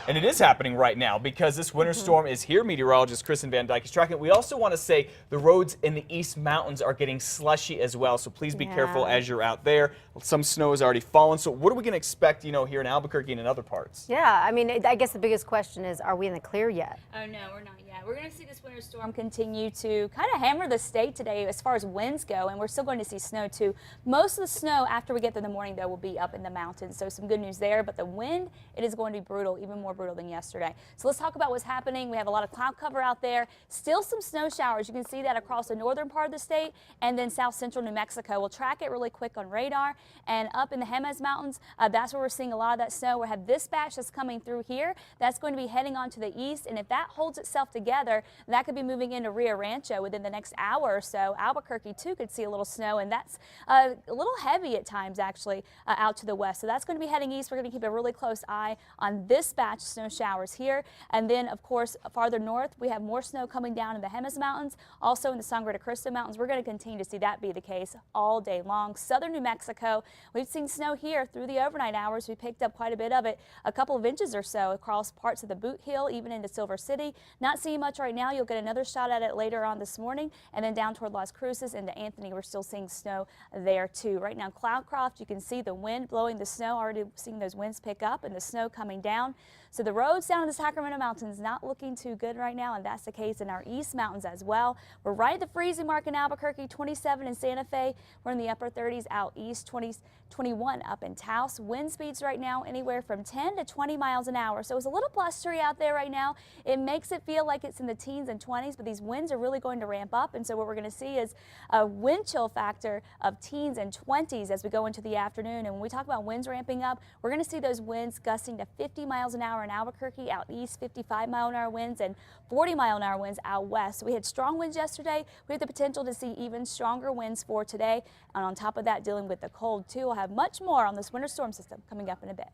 And it is happening right now because this winter storm is here. Meteorologist Kristen Van Dyke is tracking it. We also want to say the roads in the East Mountains are getting slushy as well, so please be careful as you're out there. Some snow has already fallen, so what are we going to expect, you know, here in Albuquerque and in other parts? Yeah, I mean, I guess the biggest question is, are we in the clear yet? Oh, no, we're not yet. We're going to see this winter storm continue to kind of hammer the state today as far as winds go, and we're still going to see snow too. Most of the snow after we get to the morning, though, will be up in the mountains, so some good news there, but the wind, it is going to be brutal, even more brutal than yesterday. So let's talk about what's happening. We have a lot of cloud cover out there, still some snow showers. You can see that across the northern part of the state and then south central New Mexico. We'll track it really quick on radar, and up in the Jemez Mountains, that's where we're seeing a lot of that snow. We have this batch that's coming through here. That's going to be heading on to the east, and if that holds itself together, that could be moving into Rio Rancho within the next hour or so. Albuquerque too could see a little snow, and that's a little heavy at times actually out to the west. So that's going to be heading east. We're going to keep a really close eye on this batch of snow showers here, and then of course farther north we have more snow coming down in the Jemez Mountains, also in the Sangre de Cristo Mountains. We're going to continue to see that be the case all day long. Southern New Mexico, we've seen snow here through the overnight hours. We picked up quite a bit of it, a couple of inches or so across parts of the Boot Hill, even into Silver City. Not seeing much right now. You'll get another shot at it later on this morning, and then down toward Las Cruces into Anthony, we're still seeing snow there too. Right now, Cloudcroft, you can see the wind blowing the snow, already seeing those winds pick up and the snow coming down. So the roads down in the Sacramento Mountains not looking too good right now, and that's the case in our East Mountains as well. We're right at the freezing mark in Albuquerque, 27 in Santa Fe. We're in the upper 30s out east, 21 up in Taos. Wind speeds right now anywhere from 10 to 20 miles an hour. So it's a little blustery out there right now. It makes it feel like it's in the teens and 20s, but these winds are really going to ramp up. And so what we're going to see is a wind chill factor of teens and 20s as we go into the afternoon. And when we talk about winds ramping up, we're going to see those winds gusting to 50 miles an hour in Albuquerque, out east 55-mile-an-hour winds and 40-mile-an-hour winds out west. So we had strong winds yesterday. We have the potential to see even stronger winds for today. And on top of that, dealing with the cold too. We'll have much more on this winter storm system coming up in a bit.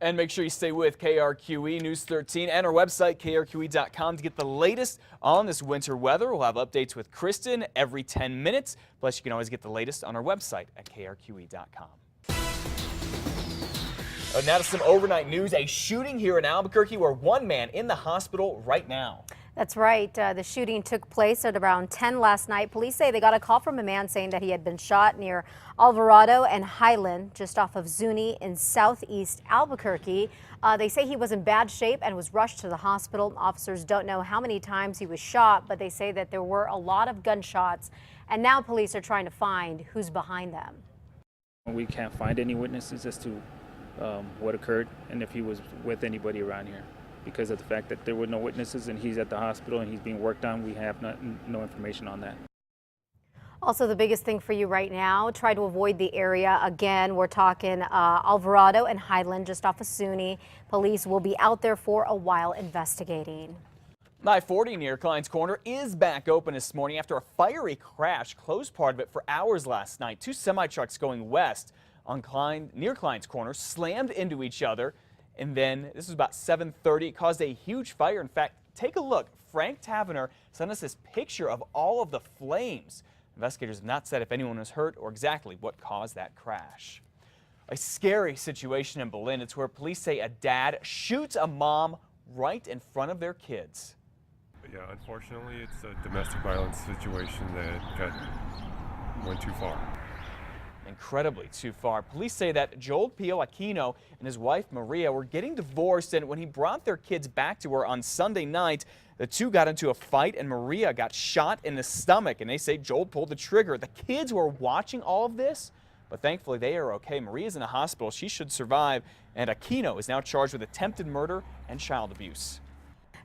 And make sure you stay with KRQE News 13 and our website, krqe.com, to get the latest on this winter weather. We'll have updates with Kristen every 10 minutes. Plus, you can always get the latest on our website at krqe.com. Now to some overnight news. A shooting here in Albuquerque where one man in the hospital right now. That's right. The shooting took place at around 10 last night. Police say they got a call from a man saying that he had been shot near Alvarado and Highland, just off of Zuni in southeast Albuquerque. They say he was in bad shape and was rushed to the hospital. Officers don't know how many times he was shot, but they say that there were a lot of gunshots, and now police are trying to find who's behind them. We can't find any witnesses as to what occurred and if he was with anybody around here. Because of the fact that there were no witnesses and he's at the hospital and he's being worked on, we have no information on that. Also, the biggest thing for you right now, try to avoid the area. Again, we're talking Alvarado and Highland, just off of SUNY. Police will be out there for a while investigating. I-40 near Klein's Corner is back open this morning after a fiery crash closed part of it for hours last night. Two semi-trucks going west on near Klein's Corner slammed into each other. And then this was about 7:30. It caused a huge fire. In fact, take a look. Frank Tavener sent us this picture of all of the flames. Investigators have not said if anyone was hurt or exactly what caused that crash. A scary situation in Berlin. It's where police say a dad shoots a mom right in front of their kids. Yeah, unfortunately, it's a domestic violence situation that went too far. Incredibly too far. Police say that Joel Pio Aquino and his wife Maria were getting divorced, and when he brought their kids back to her on Sunday night, the two got into a fight and Maria got shot in the stomach, and they say Joel pulled the trigger. The kids were watching all of this, but thankfully they are okay. Maria's in a hospital. She should survive, and Aquino is now charged with attempted murder and child abuse.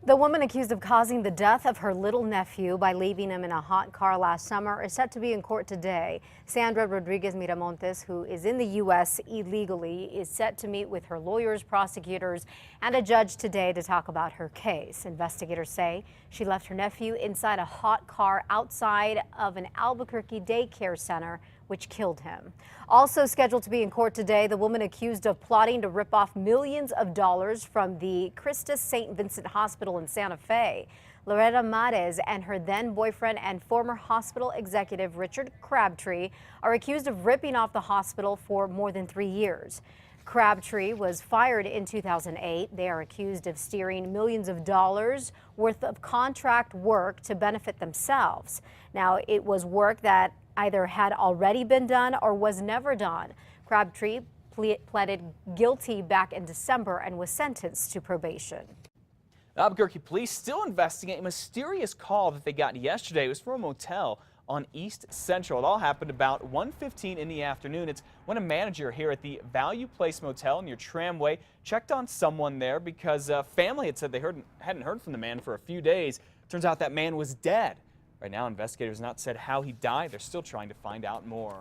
The woman accused of causing the death of her little nephew by leaving him in a hot car last summer is set to be in court today. Sandra Rodriguez Miramontes, who is in the U.S. illegally, is set to meet with her lawyers, prosecutors, and a judge today to talk about her case. Investigators say she left her nephew inside a hot car outside of an Albuquerque daycare center, which killed him. Also scheduled to be in court today, the woman accused of plotting to rip off millions of dollars from the Christus St. Vincent Hospital in Santa Fe. Loretta Mares and her then boyfriend and former hospital executive Richard Crabtree are accused of ripping off the hospital for more than 3 years. Crabtree was fired in 2008. They are accused of steering millions of dollars worth of contract work to benefit themselves. Now, it was work that either had already been done or was never done. Crabtree pleaded guilty back in December and was sentenced to probation. Albuquerque police still investigating a mysterious call that they got yesterday. It was from a motel on East Central. It all happened about 1:15 in the afternoon. It's when a manager here at the Value Place Motel near Tramway checked on someone there because family had said they hadn't heard from the man for a few days. Turns out that man was dead. Right now, investigators have not said how he died. They're still trying to find out more.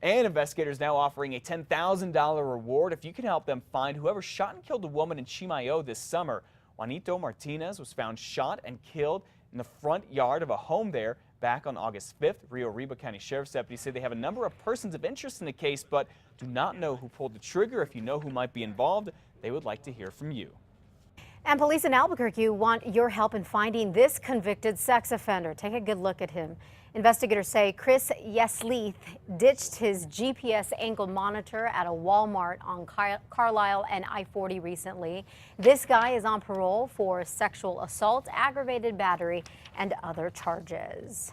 And investigators now offering a $10,000 reward if you can help them find whoever shot and killed a woman in Chimayo this summer. Juanito Martinez was found shot and killed in the front yard of a home there back on August 5th. Rio Arriba County Sheriff's deputies say they have a number of persons of interest in the case, but do not know who pulled the trigger. If you know who might be involved, they would like to hear from you. And police in Albuquerque want your help in finding this convicted sex offender. Take a good look at him. Investigators say Chris Yesleith ditched his GPS ankle monitor at a Walmart on Carlisle and I-40 recently. This guy is on parole for sexual assault, aggravated battery, and other charges.